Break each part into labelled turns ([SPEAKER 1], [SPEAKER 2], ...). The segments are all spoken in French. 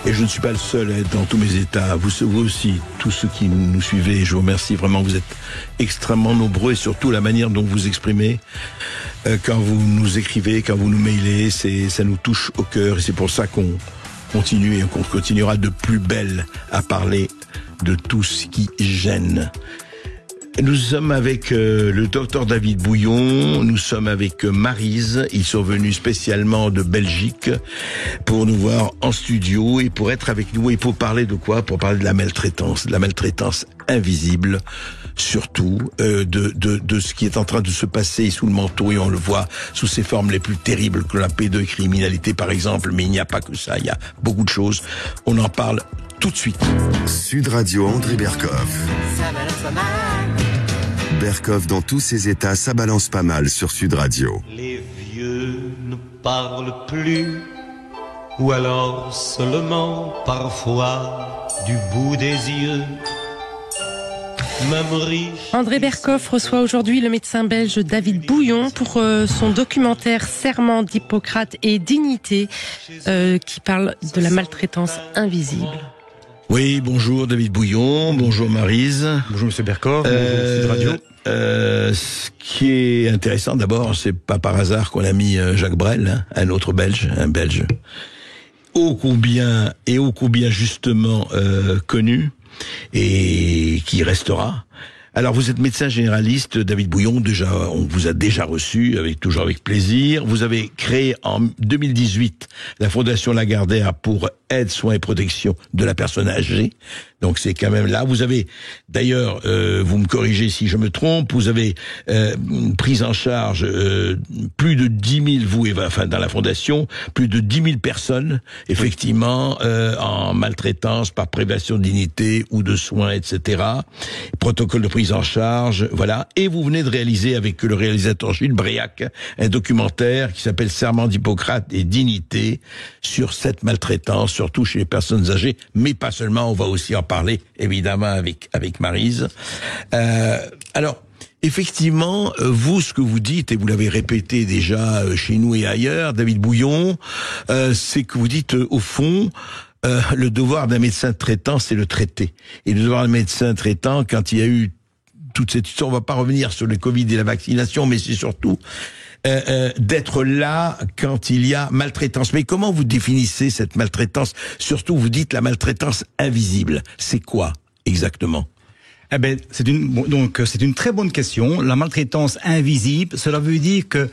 [SPEAKER 1] Et je ne suis pas le seul à être dans tous mes états. Vous aussi, tous ceux qui nous suivez, je vous remercie vraiment. Vous êtes extrêmement nombreux et surtout la manière dont vous exprimez quand vous nous écrivez, quand vous nous mailez, ça nous touche au cœur et c'est pour ça qu'on continue et qu'on continuera de plus belle à parler de tout ce qui gêne. Nous sommes avec le docteur David Bouillon, nous sommes avec Maryse, ils sont venus spécialement de Belgique pour nous voir en studio et pour être avec nous et pour parler de quoi? Pour parler de la maltraitance invisible, surtout de ce qui est en train de se passer sous le manteau et on le voit sous ses formes les plus terribles que la pédocriminalité par exemple, mais il n'y a pas que ça, il y a beaucoup de choses. On en parle tout de suite.
[SPEAKER 2] Sud Radio André Berkoff. Berkoff dans tous ses états, ça balance pas mal sur Sud Radio.
[SPEAKER 3] Les vieux ne parlent plus, ou alors seulement parfois du bout des yeux. Même riche.
[SPEAKER 4] André Berkoff reçoit aujourd'hui le médecin belge David Bouillon pour son documentaire Serment d'Hippocrate et Dignité qui parle de la maltraitance invisible.
[SPEAKER 1] Oui, bonjour David Bouillon, bonjour Maryse.
[SPEAKER 5] Bonjour Monsieur Berkoff, bonjour Sud Radio.
[SPEAKER 1] Ce qui est intéressant d'abord, c'est pas par hasard qu'on a mis Jacques Brel, un autre Belge, un Belge, ô combien justement connu et qui restera. Alors vous êtes médecin généraliste, David Bouillon, déjà on vous a déjà reçu toujours avec plaisir. Vous avez créé en 2018 la Fondation Lagardère pour aide, soins et protection de la personne âgée. Donc c'est quand même là. Vous avez d'ailleurs, vous me corrigez si je me trompe, vous avez pris en charge plus de 10 000, dans la fondation, plus de 10 000 personnes, effectivement, en maltraitance par privation de dignité ou de soins, etc. Protocole de prise en charge, voilà. Et vous venez de réaliser avec le réalisateur Gilles Briac un documentaire qui s'appelle Serment d'Hippocrate et Dignité sur cette maltraitance, surtout chez les personnes âgées, mais pas seulement, on va aussi en parler, évidemment, avec Maryse. Alors, effectivement, vous, ce que vous dites, et vous l'avez répété déjà chez nous et ailleurs, David Bouillon, c'est que vous dites, au fond, le devoir d'un médecin traitant, c'est le traiter. Et le devoir d'un médecin traitant, quand il y a eu toute cette histoire, on va pas revenir sur le Covid et la vaccination, mais c'est surtout d'être là quand il y a maltraitance. Mais comment vous définissez cette maltraitance? Surtout, vous dites la maltraitance invisible. C'est quoi exactement?
[SPEAKER 5] Eh ben, c'est une très bonne question. La maltraitance invisible, cela veut dire que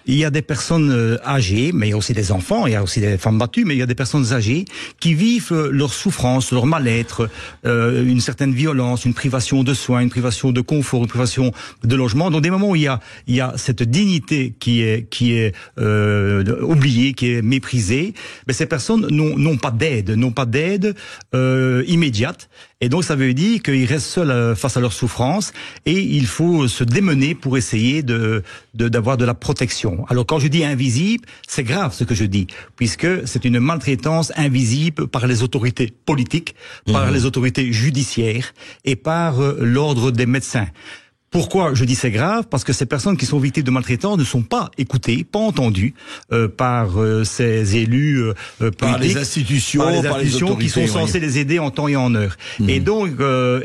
[SPEAKER 5] il y a des personnes âgées, mais il y a aussi des enfants, il y a aussi des femmes battues, mais il y a des personnes âgées qui vivent leur souffrance, leur mal-être, une certaine violence, une privation de soins, une privation de confort, une privation de logement. Donc des moments où il y a cette dignité qui est oubliée, qui est méprisée, mais ces personnes n'ont pas d'aide immédiate. Et donc ça veut dire qu'ils restent seuls face à leur souffrance et il faut se démener pour essayer d'avoir de la protection. Alors quand je dis invisible, c'est grave ce que je dis, puisque c'est une maltraitance invisible par les autorités politiques, par les autorités judiciaires et par l'ordre des médecins. Pourquoi je dis c'est grave? Parce que ces personnes qui sont victimes de maltraitance ne sont pas écoutées, pas entendues par ces élus politiques,
[SPEAKER 1] par les institutions
[SPEAKER 5] qui sont censées les aider en temps et en heure. Et donc,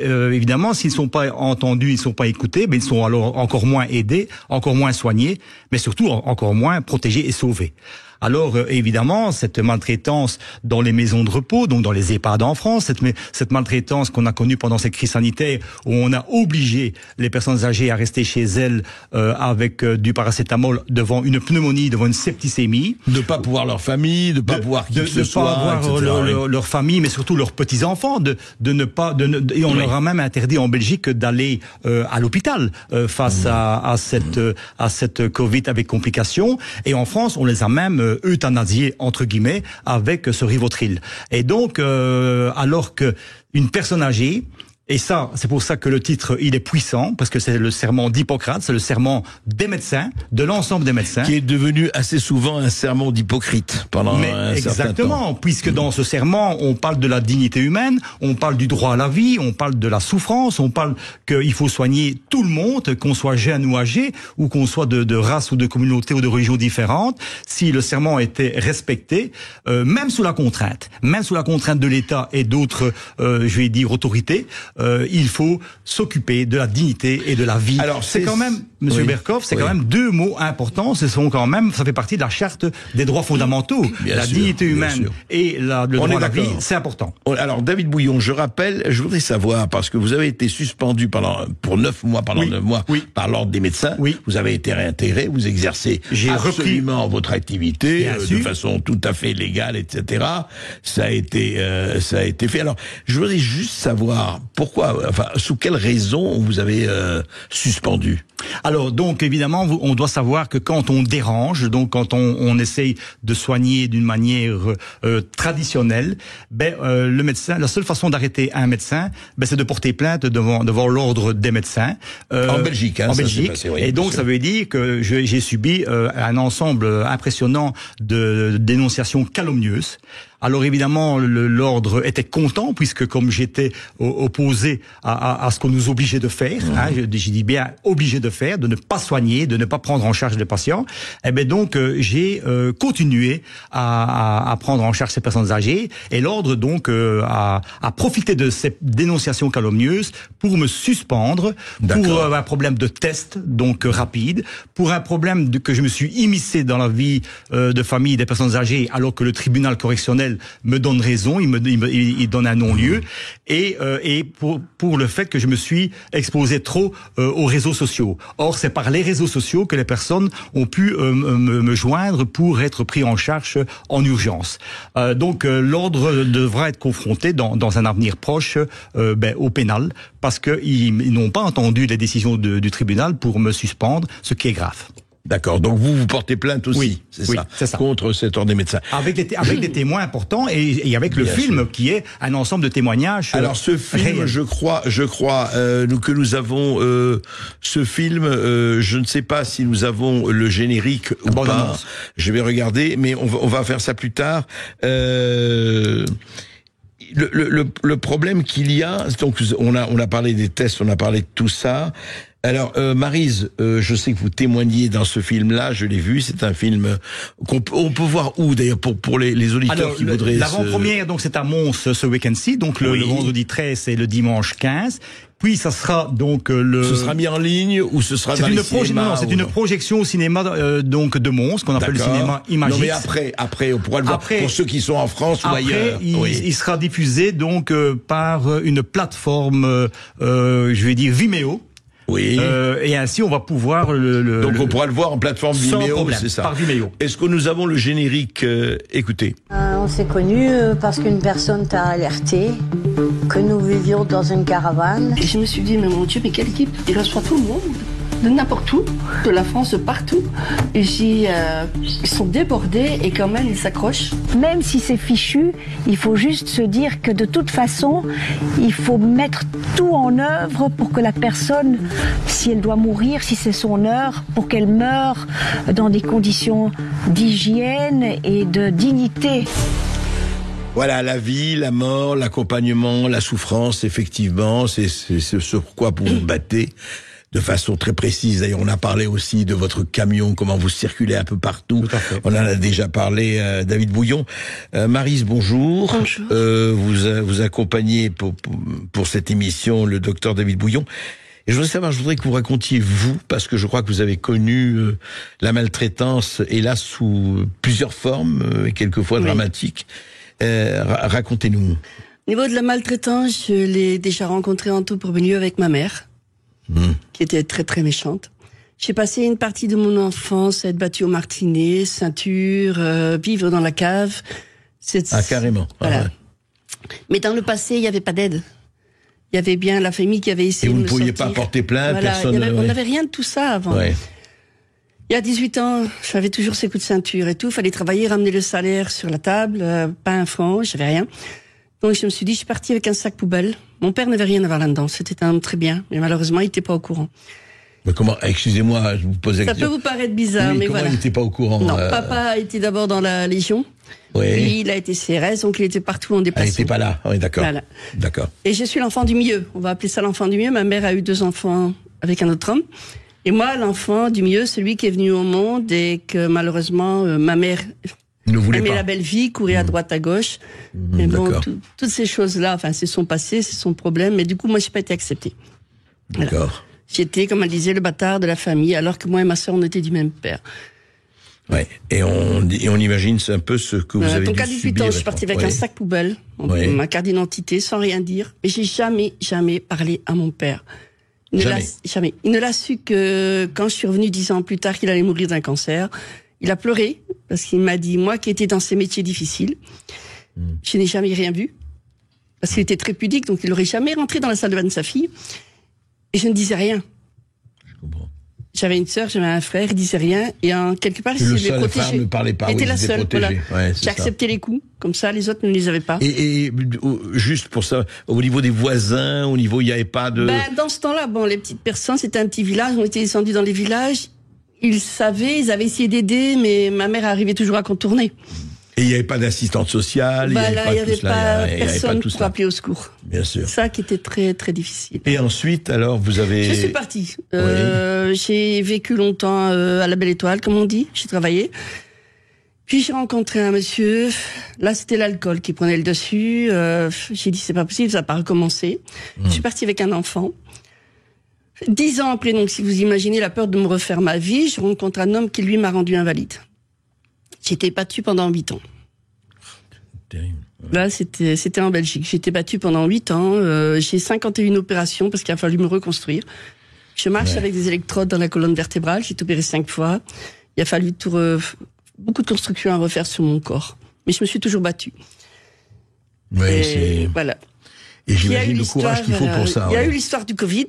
[SPEAKER 5] évidemment, s'ils ne sont pas entendus, ils ne sont pas écoutés, mais ils sont alors encore moins aidés, encore moins soignés, mais surtout encore moins protégés et sauvés. Alors, évidemment, cette maltraitance dans les maisons de repos, donc dans les EHPAD en France, cette maltraitance qu'on a connue pendant cette crise sanitaire, où on a obligé les personnes âgées à rester chez elles avec du paracétamol devant une pneumonie, devant une septicémie.
[SPEAKER 1] De pas pouvoir leur famille, de pas pouvoir qui que ce soit,
[SPEAKER 5] pas avoir leur famille, mais surtout leurs petits-enfants, et on leur a même interdit en Belgique d'aller à l'hôpital face à cette Covid avec complications. Et en France, on les a même euthanasiés entre guillemets avec ce Rivotril. Et donc, alors que une personne âgée Et ça, c'est pour ça que le titre, il est puissant, parce que c'est le serment d'Hippocrate, c'est le serment des médecins, de l'ensemble des médecins.
[SPEAKER 1] Qui est devenu assez souvent un serment d'Hypocrite pendant un certain temps.
[SPEAKER 5] Exactement, puisque dans ce serment, on parle de la dignité humaine, on parle du droit à la vie, on parle de la souffrance, on parle qu'il faut soigner tout le monde, qu'on soit jeune ou âgé, ou qu'on soit de race ou de communauté ou de religion différente. Si le serment était respecté, même sous la contrainte de l'État et d'autres, je vais dire, autorités, il faut s'occuper de la dignité et de la vie.
[SPEAKER 1] Alors,
[SPEAKER 5] c'est quand même, Monsieur Berkoff, c'est quand même deux mots importants. Ça fait partie de la charte des droits fondamentaux. La dignité humaine et le droit à la vie, c'est important.
[SPEAKER 1] Alors, David Bouillon, je rappelle, je voudrais savoir, parce que vous avez été suspendu pour 9 mois par l'ordre des médecins. Oui. Vous avez été réintégré, vous exercez absolument votre activité de façon tout à fait légale, etc. Ça a été fait. Alors, je voudrais juste savoir sous quelle raison vous avez suspendu.
[SPEAKER 5] Alors, donc, évidemment, on doit savoir que quand on dérange, donc quand on essaye de soigner d'une manière traditionnelle, le médecin, la seule façon d'arrêter un médecin, c'est de porter plainte devant l'ordre des médecins.
[SPEAKER 1] En Belgique,
[SPEAKER 5] en Belgique. Passé, oui, et donc, ça veut dire que j'ai subi un ensemble impressionnant de dénonciations calomnieuses. Alors évidemment, l'ordre était content, puisque comme j'étais opposé à ce qu'on nous obligeait de faire, je dis bien obligé de faire, de ne pas soigner, de ne pas prendre en charge les patients, donc j'ai continué à prendre en charge ces personnes âgées, et l'ordre donc a profité de ces dénonciations calomnieuses pour me suspendre, pour un problème de test donc rapide, pour un problème que je me suis immiscé dans la vie de famille des personnes âgées, alors que le tribunal correctionnel me donne raison, il donne un non-lieu, et pour le fait que je me suis exposé trop aux réseaux sociaux. Or, c'est par les réseaux sociaux que les personnes ont pu me joindre pour être pris en charge en urgence. Donc, l'ordre devra être confronté dans un avenir proche au pénal, parce qu'ils n'ont pas entendu les décisions du tribunal pour me suspendre, ce qui est grave.
[SPEAKER 1] D'accord, donc vous portez plainte aussi, c'est ça, contre cet ordre des médecins.
[SPEAKER 5] Avec des témoins importants et avec le film qui est un ensemble de témoignages.
[SPEAKER 1] Alors ce film, réels. je crois que nous avons ce film, je ne sais pas si nous avons le générique ou pas. Annonce. Je vais regarder, mais on va faire ça plus tard. Le problème qu'il y a, donc on a parlé des tests, on a parlé de tout ça. Alors, Maryse, je sais que vous témoignez dans ce film-là, je l'ai vu, c'est un film on peut voir où d'ailleurs pour les auditeurs qui voudraient.
[SPEAKER 5] L'avant-première, donc c'est à Mons ce week-end-ci, donc le vendredi 13 et le dimanche 15. Puis ça sera donc
[SPEAKER 1] Ce sera mis en ligne ou ce sera dans les cinémas?
[SPEAKER 5] Non, c'est une projection au cinéma donc de Mons, qu'on appelle le cinéma Imagix.
[SPEAKER 1] Non, mais après, on pourra le voir pour ceux qui sont en France ou ailleurs.
[SPEAKER 5] Il sera diffusé donc par une plateforme, je vais dire Vimeo.
[SPEAKER 1] Oui.
[SPEAKER 5] Et ainsi, on va pouvoir
[SPEAKER 1] Donc on pourra le voir en plateforme Vimeo, c'est ça.
[SPEAKER 5] Par Vimeo.
[SPEAKER 1] Est-ce que nous avons le générique? Écoutez.
[SPEAKER 6] On s'est connus parce qu'une personne t'a alerté que nous vivions dans une caravane.
[SPEAKER 7] Et je me suis dit, mais mon Dieu, mais quelle équipe! Il reçoit tout le monde, de n'importe où, de la France, de partout. Et ils sont débordés et quand même ils s'accrochent.
[SPEAKER 6] Même si c'est fichu, il faut juste se dire que de toute façon, il faut mettre tout en œuvre pour que la personne, si elle doit mourir, si c'est son heure, pour qu'elle meure dans des conditions d'hygiène et de dignité.
[SPEAKER 1] Voilà, la vie, la mort, l'accompagnement, la souffrance, effectivement, c'est ce pourquoi vous vous battez. De façon très précise. D'ailleurs, on a parlé aussi de votre camion, comment vous circulez un peu partout.
[SPEAKER 5] Tout à fait.
[SPEAKER 1] On en a déjà parlé, David Bouillon. Maryse, bonjour.
[SPEAKER 4] Bonjour.
[SPEAKER 1] Vous accompagnez pour cette émission le docteur David Bouillon. Et je voudrais que vous racontiez, vous, parce que je crois que vous avez connu la maltraitance, hélas, sous plusieurs formes, et quelquefois dramatiques. Racontez-nous.
[SPEAKER 7] Au niveau de la maltraitance, je l'ai déjà rencontré en tout premier lieu avec ma mère. Qui était très très méchante. J'ai passé une partie de mon enfance à être battue au martinet, ceinture, vivre dans la cave.
[SPEAKER 1] Carrément.
[SPEAKER 7] Voilà.
[SPEAKER 1] Ah ouais.
[SPEAKER 7] Mais dans le passé, il n'y avait pas d'aide. Il y avait bien la famille qui avait essayé de me sortir.
[SPEAKER 1] Et vous ne pouviez pas porter plainte,
[SPEAKER 7] voilà,
[SPEAKER 1] personne...
[SPEAKER 7] On n'avait rien de tout ça avant.
[SPEAKER 1] Ouais.
[SPEAKER 7] Il y a 18 ans, j'avais toujours ces coups de ceinture et tout. Il fallait travailler, ramener le salaire sur la table, pas un franc, j'avais rien. Donc je me suis dit, je suis partie avec un sac poubelle. Mon père n'avait rien à voir là-dedans. C'était un homme très bien, mais malheureusement, il n'était pas au courant.
[SPEAKER 1] Mais comment, excusez-moi, je vous pose la
[SPEAKER 7] Ça
[SPEAKER 1] question.
[SPEAKER 7] peut vous paraître bizarre,
[SPEAKER 1] Oui,
[SPEAKER 7] mais
[SPEAKER 1] comment
[SPEAKER 7] voilà.
[SPEAKER 1] il n'était pas au courant?
[SPEAKER 7] Non, papa était d'abord dans la Légion.
[SPEAKER 1] Oui.
[SPEAKER 7] Puis il a été CRS, donc il était partout en
[SPEAKER 1] Ah, il
[SPEAKER 7] déplacement.
[SPEAKER 1] n'était pas là. Oui, d'accord.
[SPEAKER 7] Voilà.
[SPEAKER 1] D'accord.
[SPEAKER 7] Et je suis l'enfant du milieu. On va appeler ça l'enfant du milieu. Ma mère a eu 2 enfants avec un autre homme. Et moi, l'enfant du milieu, celui qui est venu au monde et que malheureusement, ma mère
[SPEAKER 1] Il ne voulait
[SPEAKER 7] aimait
[SPEAKER 1] pas.
[SPEAKER 7] la belle vie, courait à droite, à gauche. Mais bon,
[SPEAKER 1] d'accord.
[SPEAKER 7] toutes ces choses-là, enfin, c'est son passé, c'est son problème. Mais du coup, moi, j'ai pas été acceptée. Voilà.
[SPEAKER 1] D'accord.
[SPEAKER 7] J'étais, comme elle disait, le bâtard de la famille, alors que moi et ma sœur, on était du même père.
[SPEAKER 1] Ouais. Et on imagine c'est un peu ce que vous avez
[SPEAKER 7] Donc
[SPEAKER 1] dû
[SPEAKER 7] à 18
[SPEAKER 1] subir.
[SPEAKER 7] ans, je suis partie avec
[SPEAKER 1] Oui.
[SPEAKER 7] un sac poubelle,
[SPEAKER 1] Oui.
[SPEAKER 7] ma carte d'identité, sans rien dire. Et j'ai jamais parlé à mon père. Jamais. Il ne l'a su que quand je suis revenue 10 ans plus tard qu'il allait mourir d'un cancer. Il a pleuré parce qu'il m'a dit, moi qui étais dans ces métiers difficiles, je n'ai jamais rien vu. Parce qu'il était très pudique, donc il n'aurait jamais rentré dans la salle de bain de sa fille. Et je ne disais rien.
[SPEAKER 1] Je comprends.
[SPEAKER 7] J'avais une sœur, j'avais un frère, il disait rien. Et en quelque part,
[SPEAKER 1] Le
[SPEAKER 7] il s'est
[SPEAKER 1] seul
[SPEAKER 7] protégé.
[SPEAKER 1] frère ne parlait pas.
[SPEAKER 7] Était
[SPEAKER 1] oui,
[SPEAKER 7] la
[SPEAKER 1] il était
[SPEAKER 7] seule, voilà.
[SPEAKER 1] protégé. Ouais, c'est
[SPEAKER 7] J'ai
[SPEAKER 1] ça.
[SPEAKER 7] accepté les coups, comme ça, les autres ne les avaient pas.
[SPEAKER 1] Et juste pour ça, au niveau des voisins, au niveau, il n'y avait pas de...
[SPEAKER 7] Dans ce temps-là, bon, les petites personnes, c'était un petit village, on était descendus dans les villages. Ils savaient, ils avaient essayé d'aider, mais ma mère arrivait toujours à contourner.
[SPEAKER 1] Et il n'y avait pas d'assistante sociale, il n'y avait
[SPEAKER 7] Là,
[SPEAKER 1] pas
[SPEAKER 7] il n'y
[SPEAKER 1] tout
[SPEAKER 7] avait
[SPEAKER 1] cela,
[SPEAKER 7] pas
[SPEAKER 1] il y avait
[SPEAKER 7] personne
[SPEAKER 1] tout
[SPEAKER 7] pour
[SPEAKER 1] ça.
[SPEAKER 7] appeler au secours.
[SPEAKER 1] Bien sûr.
[SPEAKER 7] C'est ça qui était très, très difficile.
[SPEAKER 1] Et ensuite, alors, vous avez...
[SPEAKER 7] Je suis partie. J'ai vécu longtemps à la Belle Étoile, comme on dit. J'ai travaillé. Puis j'ai rencontré un monsieur. Là, c'était l'alcool qui prenait le dessus. J'ai dit, c'est pas possible, ça n'a pas recommencé. Je suis partie avec un enfant. 10 ans après, donc, si vous imaginez la peur de me refaire ma vie, je rencontre un homme qui, lui, m'a rendu invalide. J'ai été battue pendant 8 ans.
[SPEAKER 1] Terrible.
[SPEAKER 7] Là, c'était en Belgique. J'ai été battue pendant 8 ans. J'ai 51 opérations parce qu'il a fallu me reconstruire. Je marche avec des électrodes dans la colonne vertébrale. J'ai été opérée 5 fois. Il a fallu beaucoup de constructions à refaire sur mon corps. Mais je me suis toujours battue.
[SPEAKER 1] Oui,
[SPEAKER 7] Et
[SPEAKER 1] c'est...
[SPEAKER 7] voilà.
[SPEAKER 1] Et j'imagine le courage qu'il faut pour ça.
[SPEAKER 7] Il y a
[SPEAKER 1] ouais.
[SPEAKER 7] eu l'histoire du Covid.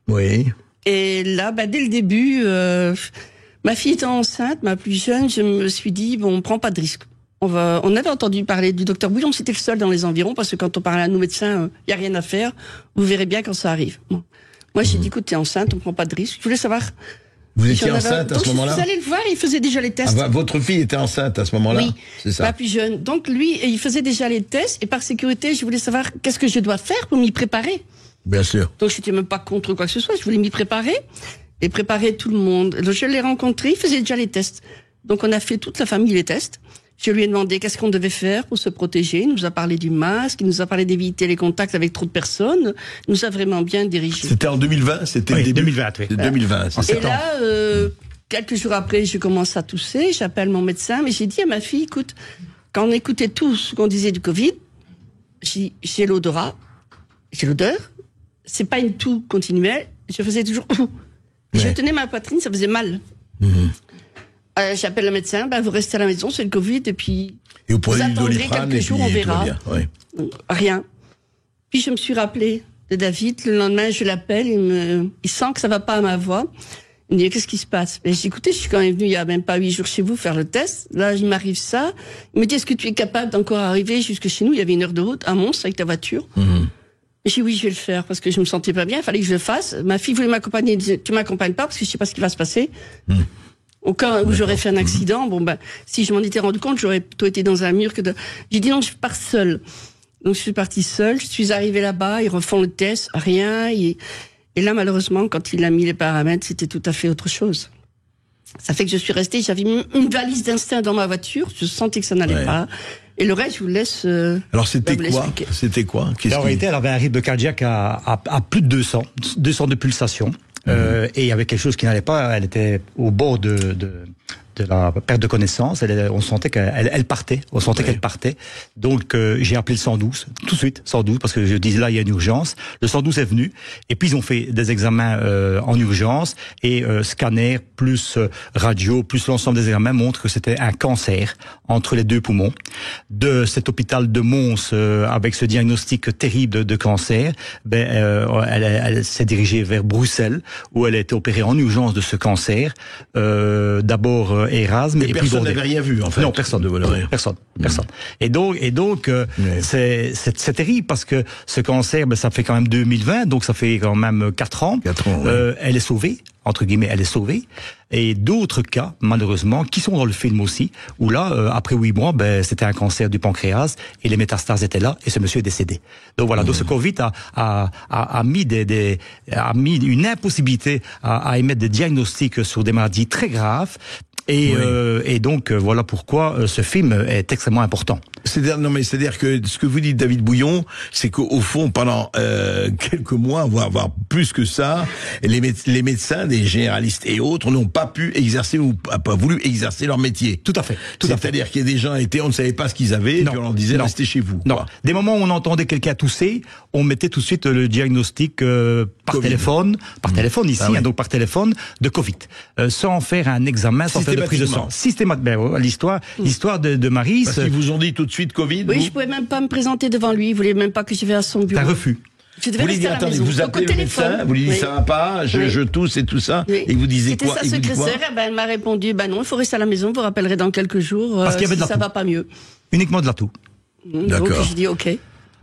[SPEAKER 1] Oui.
[SPEAKER 7] Et là, dès le début, ma fille étant enceinte, ma plus jeune, je me suis dit, bon, on prend pas de risque. On avait entendu parler du docteur Bouillon, c'était le seul dans les environs, parce que quand on parlait à nos médecins, il y a rien à faire. Vous verrez bien quand ça arrive. Bon. Moi, j'ai dit, écoute, t'es enceinte, on prend pas de risque. Je voulais savoir.
[SPEAKER 1] Vous étiez
[SPEAKER 7] J'en avais-
[SPEAKER 1] enceinte à
[SPEAKER 7] Donc,
[SPEAKER 1] ce moment-là?
[SPEAKER 7] Vous allez le voir, il faisait déjà les tests.
[SPEAKER 1] Votre fille était enceinte à ce moment-là?
[SPEAKER 7] Oui,
[SPEAKER 1] C'est ça?
[SPEAKER 7] ma plus jeune. Donc lui, il faisait déjà les tests, et par sécurité, je voulais savoir qu'est-ce que je dois faire pour m'y préparer.
[SPEAKER 1] Bien sûr.
[SPEAKER 7] Donc j'étais même pas contre quoi que ce soit, je voulais m'y préparer et préparer tout le monde. Donc, je l'ai rencontré, il faisait déjà les tests. Donc on a fait toute la famille les tests. Je lui ai demandé qu'est-ce qu'on devait faire pour se protéger. Il nous a parlé du masque, il nous a parlé d'éviter les contacts avec trop de personnes. Il nous a vraiment bien dirigés.
[SPEAKER 1] C'était en 2020? C'était
[SPEAKER 5] Oui,
[SPEAKER 1] le début
[SPEAKER 5] 2020, oui.
[SPEAKER 1] C'était 2020, c'est ça.
[SPEAKER 7] Et là, quelques jours après, je commence à tousser, j'appelle mon médecin, mais j'ai dit à ma fille, écoute, quand on écoutait tout ce qu'on disait du Covid, j'ai l'odorat, j'ai l'odeur, c'est pas une toux continuelle, je faisais toujours Je tenais ma poitrine, ça faisait mal. J'appelle le médecin, vous restez à la maison, c'est le Covid, et puis
[SPEAKER 1] Et vous prenez du
[SPEAKER 7] attendrez
[SPEAKER 1] Doliprane
[SPEAKER 7] quelques
[SPEAKER 1] et
[SPEAKER 7] jours,
[SPEAKER 1] puis
[SPEAKER 7] on
[SPEAKER 1] tout va
[SPEAKER 7] verra.
[SPEAKER 1] bien. Ouais.
[SPEAKER 7] Rien. Puis je me suis rappelé de David, le lendemain je l'appelle, il sent que ça va pas à ma voix. Il me dit, qu'est-ce qui se passe? Ben, je dis, écoutez, je suis quand même venu il y a même pas 8 jours chez vous faire le test. Là, il m'arrive ça. Il me dit, est-ce que tu es capable d'encore arriver jusque chez nous? Il y avait 1 heure de route à Mons avec ta voiture. Je dis, oui, je vais le faire parce que je me sentais pas bien. Il fallait que je le fasse. Ma fille voulait m'accompagner. Elle disait, tu m'accompagnes pas parce que je sais pas ce qui va se passer. Au cas où j'aurais fait un accident, si je m'en étais rendu compte, j'aurais plutôt été dans un mur que de... J'ai dit, non, je pars seule. Donc, je suis partie seule. Je suis arrivée là-bas. Ils refont le test. Rien. Et là, malheureusement, quand il a mis les paramètres, c'était tout à fait autre chose. Ça fait que je suis restée, j'avais une valise d'instinct dans ma voiture, je sentais que ça n'allait pas. Et le reste, je vous laisse.
[SPEAKER 1] Alors c'était
[SPEAKER 7] vous
[SPEAKER 1] quoi?
[SPEAKER 7] l'expliquer.
[SPEAKER 1] C'était quoi?
[SPEAKER 5] En réalité, elle avait un rythme cardiaque à plus de 200 de pulsations. Et il y avait quelque chose qui n'allait pas. Elle était au bord de la perte de connaissance. On sentait qu'elle partait. On sentait qu'elle partait. Donc j'ai appelé le 112 tout de suite, 112 parce que je disais là il y a une urgence. Le 112 est venu et puis ils ont fait des examens en urgence et scanner plus radio plus l'ensemble des examens montrent que c'était un cancer entre les 2 poumons. De cet hôpital de Mons avec ce diagnostic terrible de cancer, elle s'est dirigée vers Bruxelles où elle a été opérée en urgence de ce cancer. D'abord Erasme.
[SPEAKER 1] Et personne n'avait rien vu, en fait.
[SPEAKER 5] Non, personne. Personne. Et donc, c'est terrible parce que ce cancer, ça fait quand même 2020, donc ça fait quand même 4 ans.
[SPEAKER 1] 4 ans,
[SPEAKER 5] elle est sauvée. Entre guillemets, elle est sauvée. Et d'autres cas, malheureusement, qui sont dans le film aussi, où là, après 8 mois, c'était un cancer du pancréas et les métastases étaient là et ce monsieur est décédé. Donc voilà, donc ce Covid a mis une impossibilité à émettre des diagnostics sur des maladies très graves. Et donc voilà pourquoi ce film est extrêmement important.
[SPEAKER 1] C'est-à-dire que ce que vous dites, David Bouillon, c'est qu'au fond, pendant quelques mois, voire plus que ça, les médecins, des généralistes et autres, n'ont pas pu exercer ou pas voulu exercer leur métier.
[SPEAKER 5] Tout à fait.
[SPEAKER 1] C'est-à-dire qu'il y a des gens on ne savait pas ce qu'ils avaient, et puis on leur disait restez chez vous.
[SPEAKER 5] Non. Des moments où on entendait quelqu'un tousser, on mettait tout de suite le diagnostic par téléphone ici, donc par téléphone de Covid, sans faire un examen, sans faire de prise de sang. Systématiquement. L'histoire de Marie.
[SPEAKER 1] Parce qu'ils vous ont dit tout de suite Covid.
[SPEAKER 7] Oui, je pouvais même pas me présenter devant lui. Il voulait même pas que je vienne à son bureau.
[SPEAKER 5] Un refus.
[SPEAKER 1] Vous lui dites, attendez, vous appelez le médecin, vous lui dites ça va pas, je tousse et tout ça, et vous disiez quoi?
[SPEAKER 7] C'était sa secrétaire, elle m'a répondu, non, il faut rester à la maison, vous rappellerez dans quelques jours,
[SPEAKER 5] parce qu'il y avait
[SPEAKER 7] si ça va pas mieux.
[SPEAKER 5] Uniquement de la toux.
[SPEAKER 1] D'accord.
[SPEAKER 7] Donc je dis ok.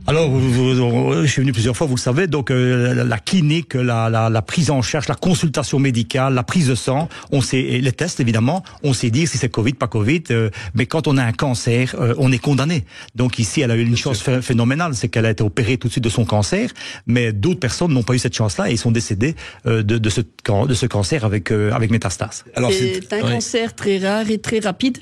[SPEAKER 5] Alors, je suis venu plusieurs fois, vous le savez, donc la clinique, la prise en charge, la consultation médicale, la prise de sang, et les tests évidemment, on sait dire si c'est Covid, pas Covid, mais quand on a un cancer, on est condamné. Donc ici, elle a eu une chance phénoménale, c'est qu'elle a été opérée tout de suite de son cancer, mais d'autres personnes n'ont pas eu cette chance-là et ils sont décédés de ce cancer avec métastase.
[SPEAKER 7] Alors c'est un cancer très rare et très rapide.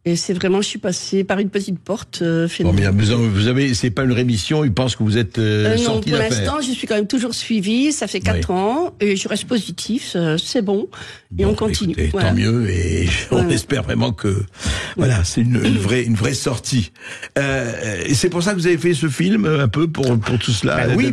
[SPEAKER 7] Et c'est vraiment, je suis passée par une petite porte.
[SPEAKER 1] Vous avez, c'est pas une rémission, ils pensent que vous êtes sorti
[SPEAKER 7] Non, pour
[SPEAKER 1] d'affaire.
[SPEAKER 7] l'instant, je suis quand même toujours suivie. Ça fait 4 ans et je reste positif. C'est bon. Et on continue.
[SPEAKER 1] Écoutez, tant mieux. Et on espère vraiment que voilà, c'est une vraie sortie. Et c'est pour ça que vous avez fait ce film un peu pour tout cela.
[SPEAKER 5] Oui,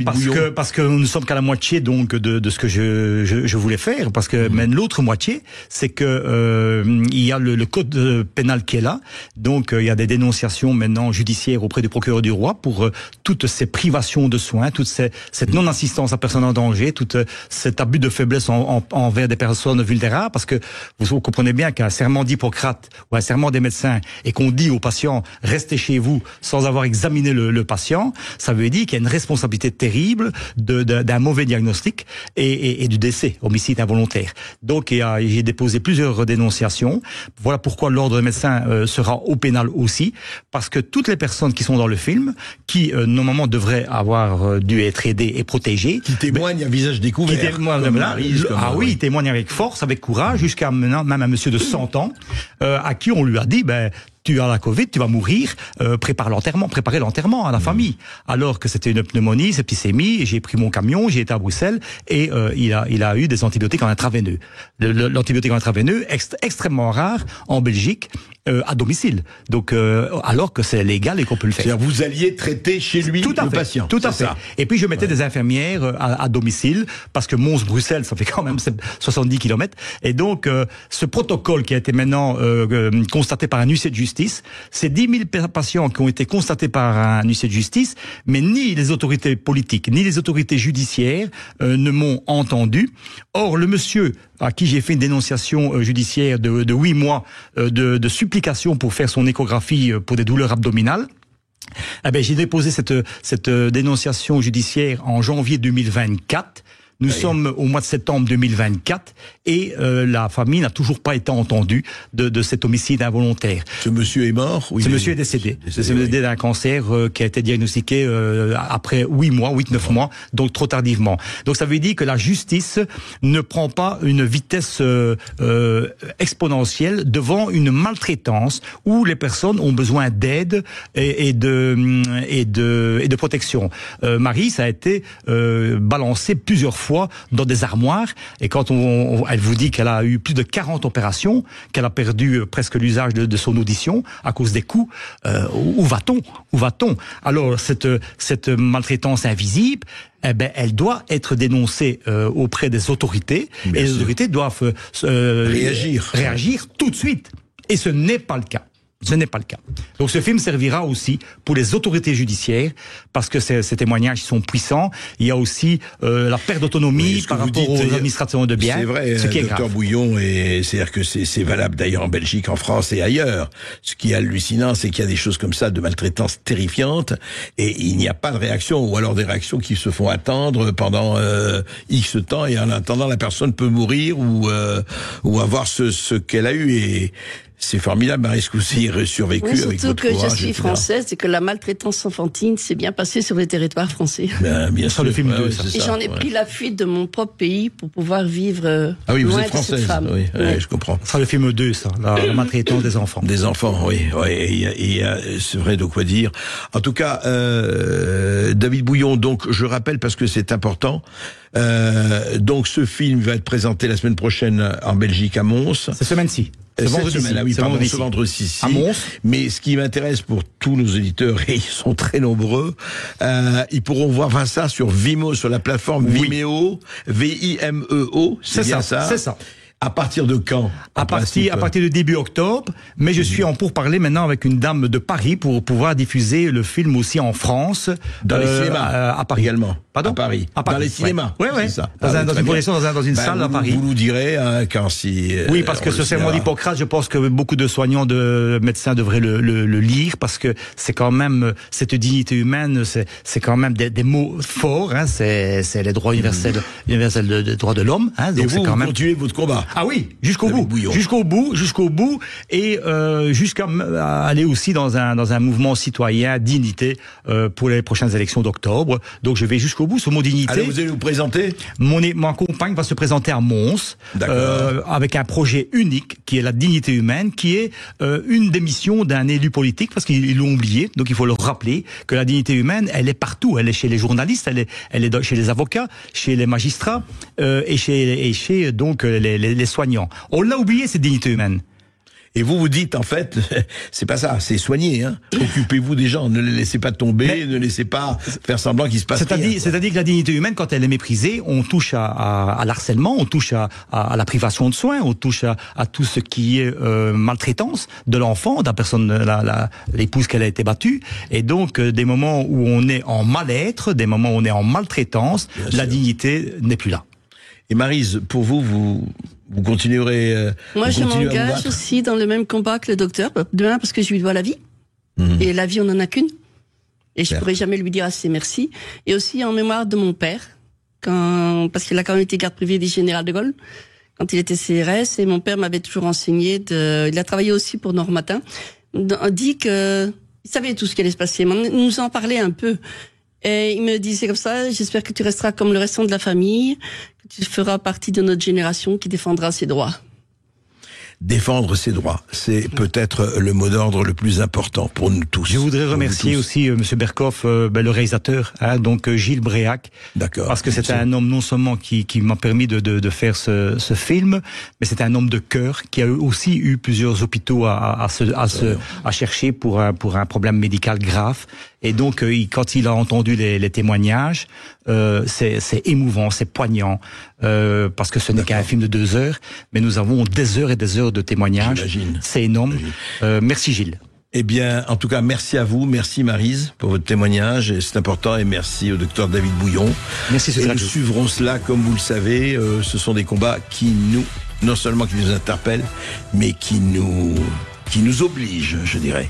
[SPEAKER 5] parce que nous ne sommes qu'à la moitié donc de ce que je voulais faire. Parce que même l'autre moitié, c'est que il y a le code pénal qui est là. Donc il y a des dénonciations maintenant judiciaires auprès du procureur du roi pour toutes ces privations de soins, toute cette non-assistance à personne en danger, tout cet abus de faiblesse envers des personnes vulnérables, parce que vous comprenez bien qu'un serment d'Hippocrate ou un serment des médecins et qu'on dit aux patients restez chez vous sans avoir examiné le patient, ça veut dire qu'il y a une responsabilité terrible d'un mauvais diagnostic et du décès, homicide involontaire. Donc j'ai déposé plusieurs dénonciations. Voilà pourquoi l'ordre des médecins sera au pénal aussi, parce que toutes les personnes qui sont dans le film, qui normalement devraient avoir dû être aidées et protégées,
[SPEAKER 1] qui témoignent à visage découvert,
[SPEAKER 5] ils témoignent avec force, avec courage, jusqu'à maintenant même un monsieur de 100 ans à qui on lui a dit tu as la Covid, tu vas mourir, préparer l'enterrement à la famille. Alors que c'était une pneumonie, septicémie, j'ai pris mon camion, j'ai été à Bruxelles et il a eu des antibiotiques en intraveineux. L'antibiotique en intraveineux, extrêmement rare en Belgique, à domicile. Donc, alors que c'est légal et qu'on peut le faire.
[SPEAKER 1] C'est-à-dire vous alliez traiter chez lui le patient.
[SPEAKER 5] Tout à fait. Et puis je mettais des infirmières à domicile, parce que Mons-Bruxelles, ça fait quand même 70 km. Et donc, ce protocole qui a été maintenant constaté par un huissier de justice, c'est 10 000 patients qui ont été constatés par un huissier de justice, mais ni les autorités politiques, ni les autorités judiciaires ne m'ont entendu. Or, le monsieur à qui j'ai fait une dénonciation judiciaire de 8 mois de supplication pour faire son échographie pour des douleurs abdominales, j'ai déposé cette dénonciation judiciaire en janvier 2024. Nous sommes au mois de septembre 2024 et la famille n'a toujours pas été entendue de cet homicide involontaire.
[SPEAKER 1] Ce monsieur est mort?
[SPEAKER 5] Ce monsieur est décédé. C'est décédé d'un cancer qui a été diagnostiqué après 8-9 mois, donc trop tardivement. Donc ça veut dire que la justice ne prend pas une vitesse exponentielle devant une maltraitance où les personnes ont besoin d'aide et de protection. Marie, ça a été balancé plusieurs fois dans des armoires, et quand elle vous dit qu'elle a eu plus de 40 opérations, qu'elle a perdu presque l'usage de son audition à cause des coups, où va-t-on? Alors cette maltraitance invisible, elle doit être dénoncée auprès des autorités, et les autorités doivent réagir tout de suite, et ce n'est pas le cas. Ce n'est pas le cas. Donc ce film servira aussi pour les autorités judiciaires, parce que ces témoignages sont puissants. Il y a aussi la perte d'autonomie par rapport aux administrations de biens.
[SPEAKER 1] C'est vrai,
[SPEAKER 5] ce qui est
[SPEAKER 1] docteur
[SPEAKER 5] grave.
[SPEAKER 1] Bouillon, et c'est-à-dire que c'est valable d'ailleurs en Belgique, en France et ailleurs. Ce qui est hallucinant, c'est qu'il y a des choses comme ça, de maltraitance terrifiante, et il n'y a pas de réaction, ou alors des réactions qui se font attendre pendant X temps, et en attendant, la personne peut mourir ou avoir ce qu'elle a eu. Et c'est formidable, Maryse Coucy, survécu
[SPEAKER 7] Oui,
[SPEAKER 1] avec
[SPEAKER 7] surtout
[SPEAKER 1] votre
[SPEAKER 7] que
[SPEAKER 1] courage,
[SPEAKER 7] je suis
[SPEAKER 1] etc.
[SPEAKER 7] française et que la maltraitance enfantine s'est bien passée sur le territoire français.
[SPEAKER 1] Ben, bien
[SPEAKER 5] Ça,
[SPEAKER 1] sûr,
[SPEAKER 5] le film
[SPEAKER 1] ouais,
[SPEAKER 5] 2,
[SPEAKER 1] ouais,
[SPEAKER 5] ça.
[SPEAKER 1] c'est
[SPEAKER 7] Et
[SPEAKER 1] ça,
[SPEAKER 7] j'en ai
[SPEAKER 1] ouais.
[SPEAKER 7] pris la fuite de mon propre pays pour pouvoir vivre
[SPEAKER 1] Ah oui, vous
[SPEAKER 7] loin
[SPEAKER 1] êtes
[SPEAKER 7] de cette
[SPEAKER 1] française,
[SPEAKER 7] femme.
[SPEAKER 1] oui,
[SPEAKER 7] Ouais.
[SPEAKER 1] ouais, je comprends.
[SPEAKER 5] Ce sera le film 2, ça, la maltraitance des enfants.
[SPEAKER 1] Des enfants, oui, et c'est vrai de quoi dire. En tout cas, David Bouillon, donc je rappelle parce que c'est important. Donc ce film va être présenté la semaine prochaine en Belgique à Mons.
[SPEAKER 5] Cette semaine-ci.
[SPEAKER 1] Cette semaine, ah oui, pardon, ce vendredi-ci.
[SPEAKER 5] À Mons.
[SPEAKER 1] Mais ce qui m'intéresse pour tous nos auditeurs, et ils sont très nombreux, ils pourront voir ça sur Vimeo, sur la plateforme Vimeo, Vimeo, c'est bien ça.
[SPEAKER 5] C'est ça.
[SPEAKER 1] À partir de quand?
[SPEAKER 5] À partir de début octobre, mais je suis en pourparlers maintenant avec une dame de Paris pour pouvoir diffuser le film aussi en France.
[SPEAKER 1] Dans les cinémas.
[SPEAKER 5] À Paris
[SPEAKER 1] Également.
[SPEAKER 5] Pardon?
[SPEAKER 1] À Paris. Dans les cinémas.
[SPEAKER 5] Ouais.
[SPEAKER 1] C'est ça.
[SPEAKER 5] Dans
[SPEAKER 1] Ah,
[SPEAKER 5] une
[SPEAKER 1] très bien.
[SPEAKER 5] projection, dans une salle à Paris.
[SPEAKER 1] Vous nous direz, quand si.
[SPEAKER 5] Oui, parce que ce serment d'Hippocrate, je pense que beaucoup de soignants, de médecins devraient le lire, parce que c'est quand même, cette dignité humaine, c'est quand même des mots forts, hein, c'est les droits universels, des droits de l'homme, hein, donc
[SPEAKER 1] Et
[SPEAKER 5] c'est
[SPEAKER 1] vous,
[SPEAKER 5] quand même.
[SPEAKER 1] continuez votre combat.
[SPEAKER 5] Ah oui, jusqu'au
[SPEAKER 1] David
[SPEAKER 5] bout,
[SPEAKER 1] Bouillon.
[SPEAKER 5] jusqu'au bout, et jusqu'à aller aussi dans un mouvement citoyen dignité pour les prochaines élections d'octobre. Donc je vais jusqu'au bout sur mon dignité.
[SPEAKER 1] Alors vous allez vous présenter?
[SPEAKER 5] Ma compagne va se présenter à Mons avec un projet unique qui est la dignité humaine, qui est une démission d'un élu politique, parce qu'ils l'ont oublié. Donc il faut leur rappeler que la dignité humaine, elle est partout. Elle est chez les journalistes, elle est chez les avocats, chez les magistrats et chez donc les soignants. On l'a oublié, cette dignité humaine.
[SPEAKER 1] Et vous dites, en fait, c'est pas ça, c'est soigner, hein. Occupez-vous des gens, ne les laissez pas tomber, ne laissez pas faire semblant qu'il se passe rien.
[SPEAKER 5] C'est-à-dire que la dignité humaine, quand elle est méprisée, on touche à l'harcèlement, on touche à la privation de soins, on touche à tout ce qui est maltraitance de l'enfant, de la personne, l'épouse qu'elle a été battue. Et donc, des moments où on est en mal-être, des moments où on est en maltraitance, la dignité n'est plus là.
[SPEAKER 1] Et Maryse, pour vous continuerez.
[SPEAKER 7] Moi, je
[SPEAKER 1] continuez à vous
[SPEAKER 7] m'engage
[SPEAKER 1] battre
[SPEAKER 7] aussi dans le même combat que le docteur. Demain, parce que je lui dois la vie. Et la vie, on n'en a qu'une. Et je pourrai jamais lui dire assez merci. Et aussi en mémoire de mon père, parce qu'il a quand même été garde privée du général de Gaulle, quand il était CRS, et mon père m'avait toujours enseigné il a travaillé aussi pour Nord-Matin, dit que il savait tout ce qui allait se passer. Mais il nous en parlait un peu. Et il me disait comme ça, j'espère que tu resteras comme le restant de la famille, que tu feras partie de notre génération qui défendra ses droits.
[SPEAKER 1] Défendre ses droits, c'est peut-être le mot d'ordre le plus important pour nous tous.
[SPEAKER 5] Je voudrais remercier aussi Monsieur Berkoff, le réalisateur, hein, donc Gilles Bréac.
[SPEAKER 1] D'accord.
[SPEAKER 5] Parce que c'était un homme non seulement qui m'a permis de faire ce film, mais c'était un homme de cœur qui a aussi eu plusieurs hôpitaux à chercher pour un problème médical grave. Et donc, quand il a entendu les témoignages, c'est émouvant, c'est poignant, parce que ce n'est qu'un film de 2 heures, mais nous avons des heures et des heures de témoignages.
[SPEAKER 1] J'imagine.
[SPEAKER 5] C'est énorme. Merci Gilles.
[SPEAKER 1] Eh bien, en tout cas, merci à vous, merci Maryse pour votre témoignage, c'est important, et merci au docteur David Bouillon.
[SPEAKER 5] Merci.
[SPEAKER 1] Et nous suivrons cela, comme vous le savez, ce sont des combats qui non seulement qui nous interpellent, mais qui nous obligent, je dirais.